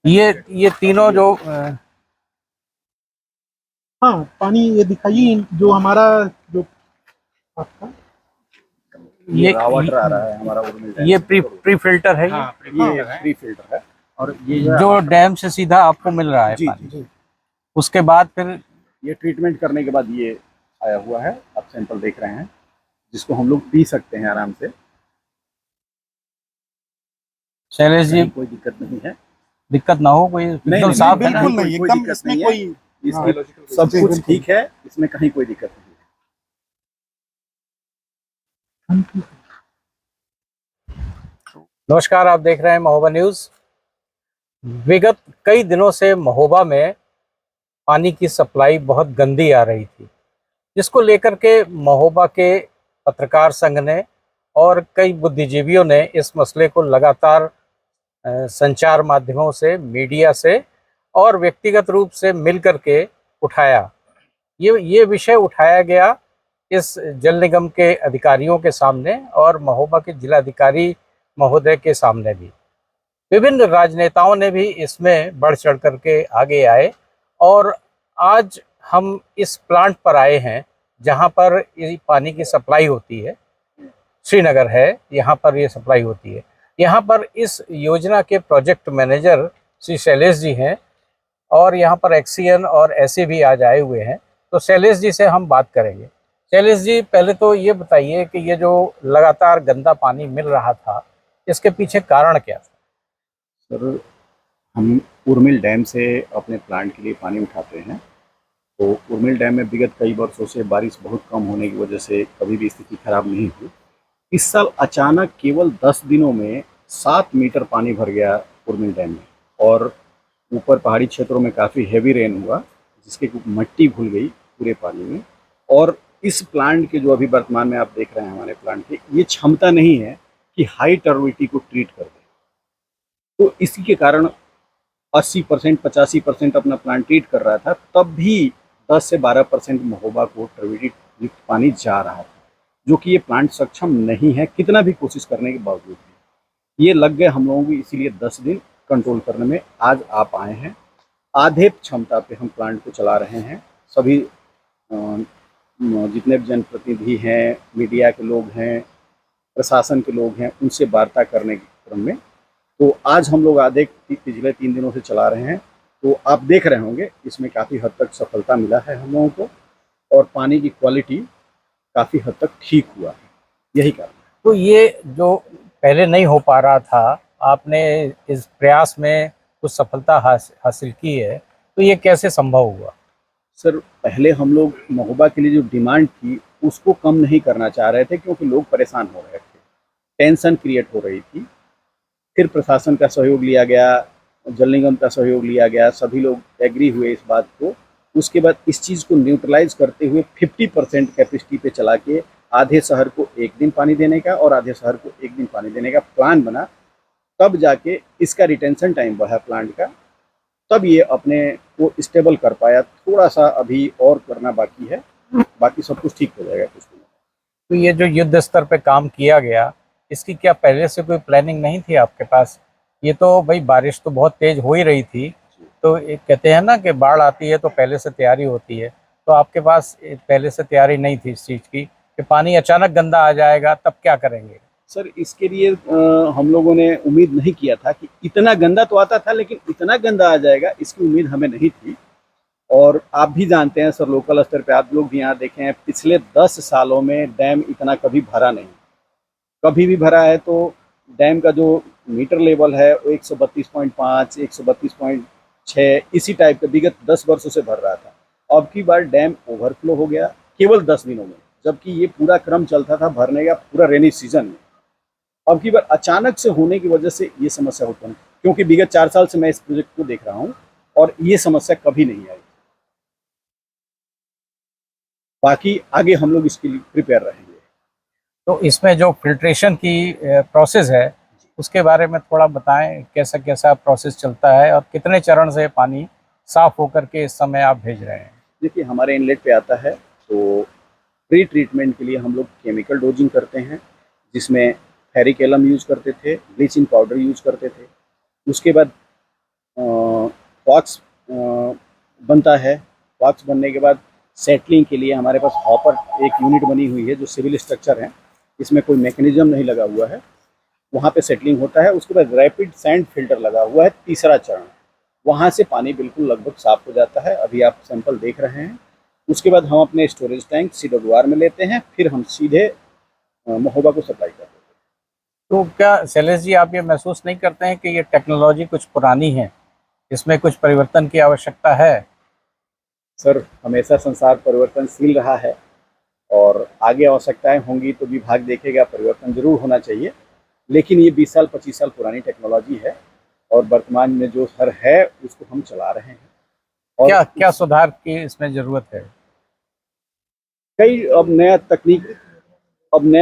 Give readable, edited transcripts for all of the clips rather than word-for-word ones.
ये तीनों जो हाँ, पानी ये दिखाइए जो हमारा जो आपका ये रॉ वाटर आ रहा है हमारा उर्मिल डैम ये से। प्री फिल्टर है। हाँ, ये प्री फिल्टर है और ये जो डैम से सीधा आपको मिल रहा है जी पानी, जी, उसके बाद फिर ये ट्रीटमेंट करने के बाद ये आया हुआ है, आप सैंपल देख रहे हैं, जिसको हम लोग पी सकते हैं आराम से। शैलेश जी, कहीं कोई दिक्कत नहीं है। दिक्कत ना हो, कोई एकदम नहीं, साफ है ना? बिल्कुल नहीं, कोई एकदम दिक्कत इसमें नहीं है। कोई इसकी सब कुछ ठीक है, इसमें कहीं कोई दिक्कत नहीं है। नमस्कार, आप देख रहे हैं महोबा न्यूज। विगत कई दिनों से महोबा में पानी की सप्लाई बहुत गंदी आ रही थी, जिसको लेकर के महोबा के पत्रकार संघ ने और कई बुद्धिजीवियों ने इस मसले को लगातार संचार माध्यमों से, मीडिया से और व्यक्तिगत रूप से मिल करके उठाया। ये विषय उठाया गया इस जल निगम के अधिकारियों के सामने और महोबा के जिलाधिकारी महोदय के सामने भी। विभिन्न राजनेताओं ने भी इसमें बढ़ चढ़ करके आगे आए और आज हम इस प्लांट पर आए हैं जहां पर ये पानी की सप्लाई होती है। श्रीनगर है, यहाँ पर ये सप्लाई होती है। यहाँ पर इस योजना के प्रोजेक्ट मैनेजर श्री शैलेश जी हैं और यहाँ पर एक्सीएन और ऐसे भी आज आए हुए हैं। तो शैलेश जी से हम बात करेंगे। शैलेश जी, पहले तो ये बताइए कि ये जो लगातार गंदा पानी मिल रहा था, इसके पीछे कारण क्या था? सर, हम उर्मिल डैम से अपने प्लांट के लिए पानी उठाते हैं। तो उर्मिल डैम में विगत कई वर्षों से बारिश बहुत कम होने की वजह से कभी भी स्थिति खराब नहीं हुई। इस साल अचानक केवल 10 दिनों में 7 मीटर पानी भर गया उर्मिल डैम में और ऊपर पहाड़ी क्षेत्रों में काफ़ी हैवी रेन हुआ, जिसके मिट्टी घुल गई पूरे पानी में। और इस प्लांट के जो अभी वर्तमान में आप देख रहे हैं हमारे प्लांट की, ये क्षमता नहीं है कि हाई टर्बिडिटी को ट्रीट कर दे। तो इसी के कारण 80% 85% अपना प्लांट ट्रीट कर रहा था, तब भी 10 से 12% महोबा को टर्बिडिटी युक्त पानी जा रहा था, जो कि ये प्लांट सक्षम नहीं है कितना भी कोशिश करने के बावजूद भी। ये लग गए हम लोगों की इसीलिए 10 दिन कंट्रोल करने में। आज आप आए हैं, आधे क्षमता पे हम प्लांट को चला रहे हैं। सभी जितने भी जनप्रतिनिधि हैं, मीडिया के लोग हैं, प्रशासन के लोग हैं, उनसे वार्ता करने के क्रम में तो आज हम लोग आधे पिछले 3 दिनों से चला रहे हैं। तो आप देख रहे होंगे इसमें काफ़ी हद तक सफलता मिला है हम लोगों को और पानी की क्वालिटी काफ़ी हद तक ठीक हुआ है, यही कारण है। तो ये जो पहले नहीं हो पा रहा था, आपने इस प्रयास में कुछ सफलता हासिल की है, तो ये कैसे संभव हुआ? सर, पहले हम लोग महोबा के लिए जो डिमांड थी उसको कम नहीं करना चाह रहे थे, क्योंकि लोग परेशान हो रहे थे, टेंशन क्रिएट हो रही थी। फिर प्रशासन का सहयोग लिया गया, जल निगम का सहयोग लिया गया, सभी लोग एग्री हुए इस बात को। उसके बाद इस चीज़ को न्यूट्रलाइज करते हुए 50% कैपेसिटी पे चला के आधे शहर को एक दिन पानी देने का और आधे शहर को एक दिन पानी देने का प्लान बना। तब जाके इसका रिटेंशन टाइम बढ़ा प्लांट का, तब ये अपने को स्टेबल कर पाया। थोड़ा सा अभी और करना बाकी है, बाकी सब कुछ ठीक हो जाएगा कुछ दिनों। तो ये जो युद्ध स्तर पे काम किया गया, इसकी क्या पहले से कोई प्लानिंग नहीं थी आपके पास? ये तो भाई बारिश तो बहुत तेज हो ही रही थी, तो एक कहते हैं ना कि बाढ़ आती है तो पहले से तैयारी होती है। तो आपके पास पहले से तैयारी नहीं थी इस चीज़ की कि पानी अचानक गंदा आ जाएगा, तब क्या करेंगे? सर, इसके लिए हम लोगों ने उम्मीद नहीं किया था कि इतना गंदा तो आता था, लेकिन इतना गंदा आ जाएगा इसकी उम्मीद हमें नहीं थी। और आप भी जानते हैं सर, लोकल स्तर पे आप लोग भी यहाँ देखें, पिछले 10 सालों में डैम इतना कभी भरा नहीं। कभी भी भरा है तो डैम का जो मीटर लेवल है वो 132.5, 132.6 इसी टाइप का विगत 10 वर्षों से भर रहा था। अब की बार डैम ओवरफ्लो हो गया केवल 10 दिनों में, जबकि ये पूरा क्रम चलता था भरने का पूरा रेनी सीजन में। अब की बार अचानक से होने की वजह से ये समस्या उत्पन्न, क्योंकि विगत 4 साल से मैं इस प्रोजेक्ट को देख रहा हूँ और ये समस्या कभी नहीं आई। बाकी आगे हम लोग इसके लिए प्रिपेयर रहेंगे। तो इसमें जो फिल्ट्रेशन की प्रोसेस है, उसके बारे में थोड़ा बताएं, कैसा कैसा प्रोसेस चलता है और कितने चरण से पानी साफ होकर के इस समय आप भेज रहे हैं? देखिए, हमारे इनलेट पे आता है तो प्री ट्रीटमेंट के लिए हम लोग केमिकल डोजिंग करते हैं, जिसमें फेरिक एलम यूज़ करते थे, ब्लीचिंग पाउडर यूज़ करते थे। उसके बाद बॉक्स बनता है। बॉक्स बनने के बाद सेटलिंग के लिए हमारे पास हॉपर एक यूनिट बनी हुई है जो सिविल स्ट्रक्चर है, इसमें कोई मैकेनिज्म नहीं लगा हुआ है, वहाँ पे सेटलिंग होता है। उसके बाद रैपिड सैंड फिल्टर लगा हुआ है, तीसरा चरण, वहाँ से पानी बिल्कुल लगभग साफ हो जाता है। अभी आप सैंपल देख रहे हैं। उसके बाद हम अपने स्टोरेज टैंक CWR में लेते हैं, फिर हम सीधे महोबा को सप्लाई करते हैं। तो क्या शैलेश जी आप ये महसूस नहीं करते हैं कि ये टेक्नोलॉजी कुछ पुरानी है, इसमें कुछ परिवर्तन की आवश्यकता है? सर, हमेशा संसार परिवर्तनशील रहा है और आगे आवश्यकताएं होंगी तो विभाग देखेगा, परिवर्तन जरूर होना चाहिए। लेकिन ये 20 साल 25 साल पुरानी टेक्नोलॉजी है और वर्तमान में जो हर है उसको हम चला रहे हैं। और क्या क्या सुधार की इसमें जरूरत है? कई अब नया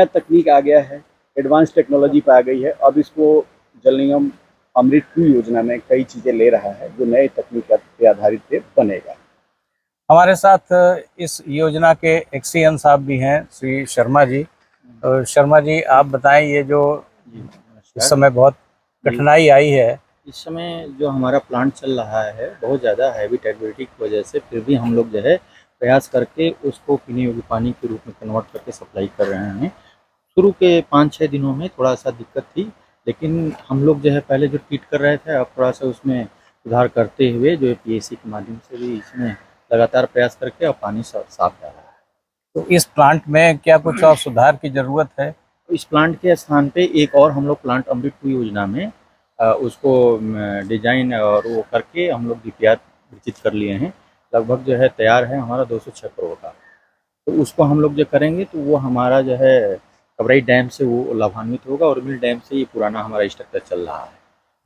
तकनीक आ गया है, एडवांस टेक्नोलॉजी पे आ गई है। अब इसको जल निगम अमृत 2 योजना में कई चीज़ें ले रहा है जो नए तकनीक पे आधारित पे बनेगा। हमारे साथ इस योजना के एक्सीएन साहब भी हैं, श्री शर्मा जी। तो शर्मा जी आप बताएं, ये जो इस समय बहुत कठिनाई आई है, इस समय जो हमारा प्लांट चल रहा है बहुत ज़्यादा हैबिटेबिलिटी की वजह से फिर भी हम लोग जो है प्रयास करके उसको पीने योग्य पानी के रूप में कन्वर्ट करके सप्लाई कर रहे हैं। शुरू के 5-6 दिनों में थोड़ा सा दिक्कत थी, लेकिन हम लोग जो है पहले जो ट्रीट कर रहे थे अब थोड़ा सा उसमें सुधार करते हुए जो PAC के माध्यम से भी इसमें लगातार प्रयास करके अब पानी साफ जा रहा है। तो इस प्लांट में क्या कुछ और सुधार की जरूरत है? इस प्लांट के स्थान पे एक और हम लोग प्लांट अमृत 2 योजना में उसको डिजाइन और वो करके हम लोग DPR विकसित कर लिए हैं। लगभग जो है तैयार है हमारा 206 करोड़ का। तो उसको हम लोग जो करेंगे तो वो हमारा जो है कबराई डैम से वो लाभान्वित होगा और मिल डैम से ये पुराना हमारा स्ट्रक्चर चल रहा है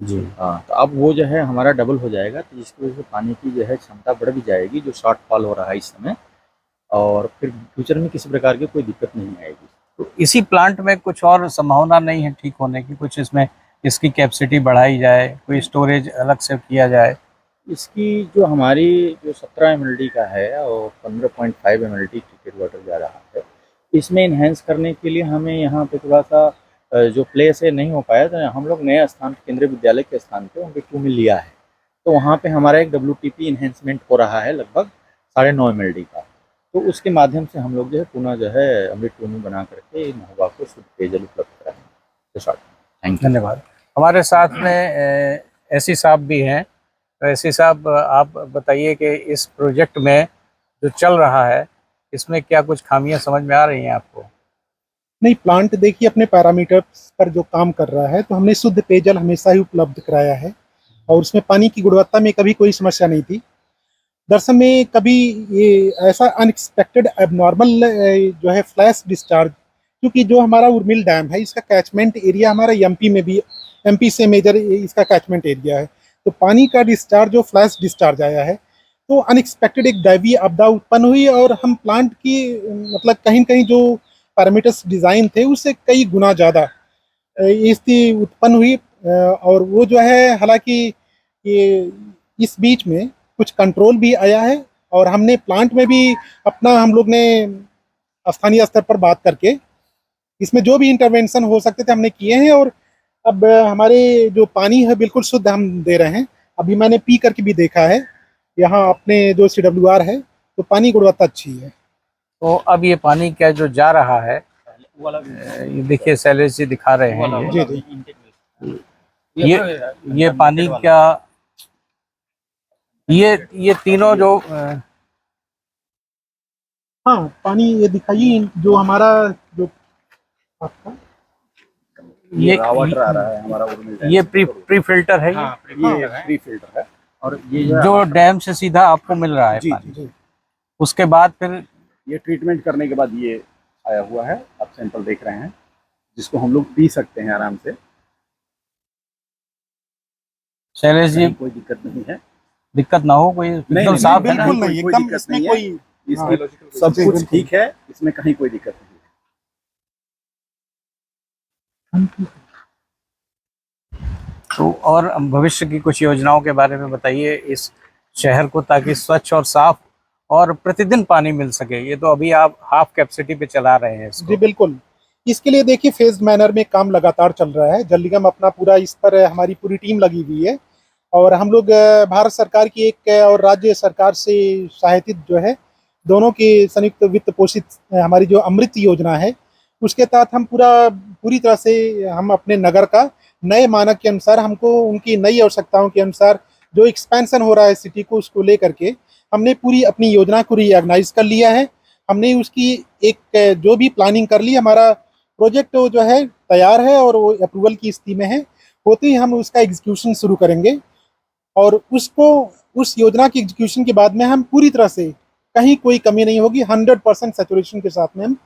जी हाँ। तो अब वो जो है हमारा डबल हो जाएगा, तो जिसकी वजह से पानी की जो है क्षमता बढ़ भी जाएगी, जो शॉर्टफॉल हो रहा है इस समय, और फिर फ्यूचर में किसी प्रकार की कोई दिक्कत नहीं आएगी। तो इसी प्लांट में कुछ और संभावना नहीं है ठीक होने की? कुछ इसमें इसकी कैपेसिटी बढ़ाई जाए, कोई स्टोरेज अलग से किया जाए? इसकी जो हमारी जो 17 mld का है और 15.5 mld ट्रीटेड वाटर जा रहा है, इसमें इन्हेंस करने के लिए हमें यहाँ पे थोड़ा सा जो प्लेस है नहीं हो पाया, तो हम लोग नए स्थान केंद्रीय विद्यालय के स्थान पे उनके 2 में लिया है। तो वहाँ पे हमारा एक WTP इन्हेंसमेंट हो रहा है लगभग 9.5 mld का। तो उसके माध्यम से हम लोग जो है पुनः जो है अमृत 2 में बना करके महोबा को शुद्ध पेयजल उपलब्ध कराएंगे। Thank you. धन्यवाद। हमारे साथ में एसी साहब भी हैं। तो एसी साहब आप बताइए कि इस प्रोजेक्ट में जो चल रहा है इसमें क्या कुछ खामियां समझ में आ रही हैं आपको? नहीं, प्लांट देखिए अपने पैरामीटर्स पर जो काम कर रहा है, तो हमने शुद्ध पेयजल हमेशा ही उपलब्ध कराया है और उसमें पानी की गुणवत्ता में कभी कोई समस्या नहीं थी। दरअसल में कभी ये ऐसा अनएक्सपेक्टेड एबनॉर्मल जो है फ्लैश डिस्चार्ज, क्योंकि जो हमारा उर्मिल डैम है इसका कैचमेंट एरिया हमारा MP में भी, MP से मेजर इसका कैचमेंट एरिया है, तो पानी का डिस्चार्ज जो फ्लैश डिस्चार्ज आया है, तो अनएक्सपेक्टेड एक दैवीय आपदा उत्पन्न हुई और हम प्लांट की मतलब कहीं कहीं जो पैरामीटर्स डिज़ाइन थे उससे कई गुना ज़्यादा स्थिति उत्पन्न हुई। और वो जो है हालांकि ये इस बीच में कुछ कंट्रोल भी आया है और हमने प्लांट में भी अपना हम लोग ने स्थानीय स्तर पर बात करके इसमें जो भी इंटरवेंशन हो सकते थे हमने किए हैं और अब हमारे जो पानी है बिल्कुल शुद्ध हम दे रहे हैं। अभी मैंने पी करके भी देखा है यहाँ अपने जो CWR है, तो पानी गुणवत्ता अच्छी है। तो अब ये पानी क्या जो जा रहा है, ये देखिए शैलेश जी दिखा रहे हैं, जी जी, ये पानी क्या, ये तीनों जो हाँ पानी ये दिखाइए जो हमारा जो आपका ये रॉ वाटर आ रहा है हमारा उर्मिल डैम ये से। प्री फिल्टर है हाँ, ये प्री फिल्टर है और ये जो डैम से सीधा आपको मिल रहा है जी पानी। जी। उसके बाद फिर ये ट्रीटमेंट करने के बाद ये आया हुआ है, आप सैंपल देख रहे हैं, जिसको हम लोग पी सकते हैं आराम से। शैलेश जी कोई दिक्कत नहीं है, दिक्कत ना हो, कोई एकदम साफ है ना? बिल्कुल नहीं, कोई एकदम दिक्कत इसमें नहीं है। कोई इसकी सब जी, कुछ बिल्कुल। ठीक है, इसमें कहीं कोई दिक्कत नहीं है। तो और भविष्य की कुछ योजनाओं के बारे में बताइए इस शहर को, ताकि स्वच्छ और साफ और प्रतिदिन पानी मिल सके। ये तो अभी आप हाफ कैपेसिटी पे चला रहे हैं इसको। जी बिल्कुल, इसके लिए देखिए फेज मैनर में काम लगातार चल रहा है। जल निगम अपना पूरा इस पर हमारी पूरी टीम लगी हुई है और हम लोग भारत सरकार की एक और राज्य सरकार से सहायतित जो है दोनों की संयुक्त वित्त पोषित हमारी जो अमृत योजना है उसके तहत हम पूरी तरह से हम अपने नगर का नए मानक के अनुसार हमको उनकी नई आवश्यकताओं के अनुसार जो एक्सपेंशन हो रहा है सिटी को उसको लेकर के हमने पूरी अपनी योजना को रीऑर्गेनाइज कर लिया है। हमने उसकी एक जो भी प्लानिंग कर ली, हमारा प्रोजेक्ट जो है तैयार है और वो अप्रूवल की स्थिति में है। होते ही हम उसका एग्जीक्यूशन शुरू करेंगे और उस योजना की एग्जीक्यूशन के बाद में हम पूरी तरह से कहीं कोई कमी नहीं होगी, 100% सैचुरेशन के साथ में हम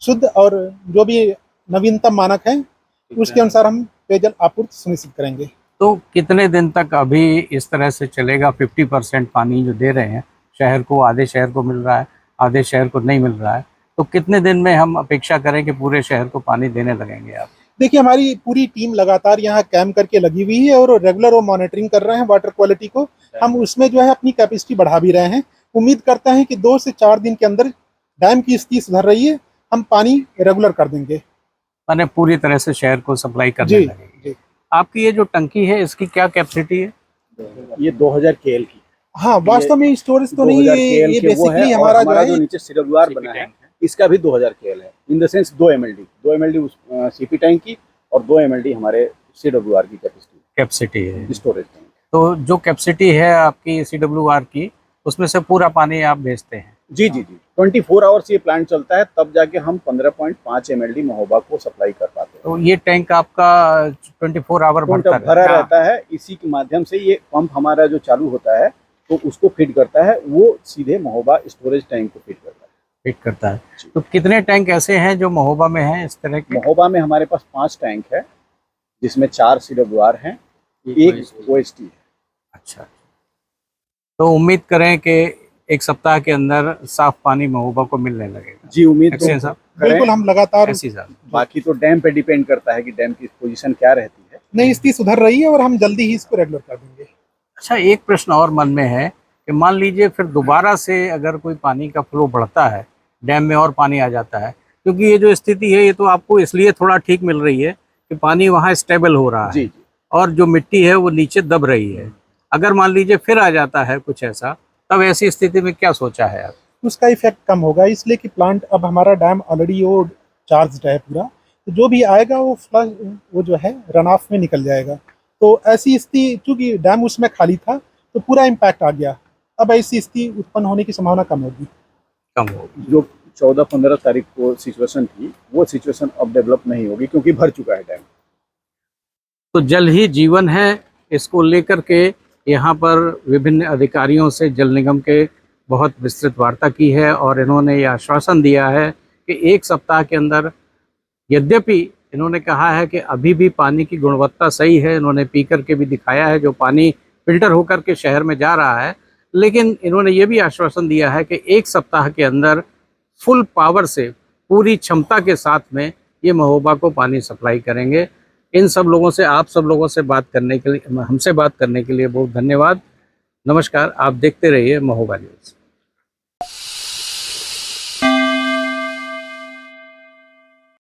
शुद्ध और जो भी नवीनतम मानक है उसके अनुसार हम पेयजल आपूर्ति सुनिश्चित करेंगे। तो कितने दिन तक अभी इस तरह से चलेगा? 50% पानी जो दे रहे हैं शहर को, आधे शहर को मिल रहा है, आधे शहर को नहीं मिल रहा है, तो कितने दिन में हम अपेक्षा करें कि पूरे शहर को पानी देने लगेंगे आप? देखिए, हमारी पूरी टीम लगातार यहाँ कैंप करके लगी हुई है और रेगुलर वो मॉनिटरिंग कर रहे हैं वाटर क्वालिटी को। हम उसमें जो है अपनी कैपेसिटी बढ़ा भी रहे हैं। उम्मीद करते हैं कि 2 से 4 दिन के अंदर डैम की स्थिति सुधर रही है, हम पानी रेगुलर कर देंगे, माने पूरी तरह से शहर को सप्लाई करने लगेंगे। आपकी ये जो टंकी है इसकी क्या कैपेसिटी है? ये 2000 केएल की। हाँ, वास्तव में स्टोरेज तो नहीं, ये बेसिकली हमारा जो है नीचे सीडब्ल्यूआर बना है, इसका भी 2000 केएल है। इन द सेंस 2 एमएलडी उस सीपी टैंक की और 2 एमएलडी हमारे सीडब्ल्यूआर की कैपेसिटी है, स्टोरेज टैंक। तो जो कैपेसिटी है आपकी सीडब्ल्यूआर की, उसमें से पूरा पानी आप भेजते हैं? जी 24 आवर्स ये प्लांट चलता है, तब जाके हम 15.5 एमएलडी महोबा को सप्लाई कर पाते हैं। तो ये टैंक आपका 24 आवर भरा रहता है। इसी के माध्यम से ये पंप हमारा जो चालू होता है तो उसको फीड करता है, वो सीधे महोबा स्टोरेज टैंक को फीड करता है। तो कितने टैंक ऐसे हैं जो महोबा में हैं इस तरह के? महोबा में हमारे पास 5 टैंक है, जिसमें 4 सीडब्ल्यूआर हैं, 1 ओएसटी है। अच्छा, तो उम्मीद करें कि एक सप्ताह के अंदर साफ पानी महोबा को मिलने लगेगा? जी, उम्मीद तो बिल्कुल, हम लगातार। बाकी तो डैम पे डिपेंड करता है कि डैम की पोजीशन क्या रहती है। नहीं, स्थिति सुधर रही है और हम जल्दी ही इसको रेगुलर कर देंगे। अच्छा, एक प्रश्न और मन में है कि मान लीजिए फिर दोबारा से अगर कोई पानी का फ्लो बढ़ता है, डैम में और पानी आ जाता है, क्योंकि ये जो स्थिति है ये तो आपको इसलिए थोड़ा ठीक मिल रही है कि पानी वहाँ स्टेबल हो रहा है और जो मिट्टी है वो नीचे दब रही है। अगर मान लीजिए फिर आ जाता है कुछ ऐसा, तब ऐसी स्थिति में क्या सोचा है आप? उसका इफेक्ट कम होगा, इसलिए कि प्लांट अब हमारा डैम ऑलरेडी वो चार्ज्ड है पूरा, तो जो भी आएगा वो फ्लश वो जो है रन ऑफ में निकल जाएगा। तो ऐसी स्थिति, चूंकि डैम उसमें खाली था तो पूरा इम्पैक्ट आ गया, अब ऐसी स्थिति उत्पन्न होने की संभावना कम होगी। जो 14-15 तारीख को सिचुएशन थी, वो सिचुएशन अब डेवलप नहीं होगी क्योंकि भर चुका है डैम। तो जल ही जीवन है, इसको लेकर के यहाँ पर विभिन्न अधिकारियों से जल निगम के बहुत विस्तृत वार्ता की है और इन्होंने ये आश्वासन दिया है कि 1 सप्ताह के अंदर, यद्यपि इन्होंने कहा है कि अभी भी पानी की गुणवत्ता सही है, इन्होंने पी कर के भी दिखाया है जो पानी फिल्टर होकर के शहर में जा रहा है, लेकिन इन्होंने ये भी आश्वासन दिया है कि 1 सप्ताह के अंदर फुल पावर से, पूरी क्षमता के साथ में ये महोबा को पानी सप्लाई करेंगे। इन सब लोगों से, आप सब लोगों से बात करने के लिए, हमसे बात करने के लिए बहुत धन्यवाद। नमस्कार, आप देखते रहिए महोबा न्यूज़।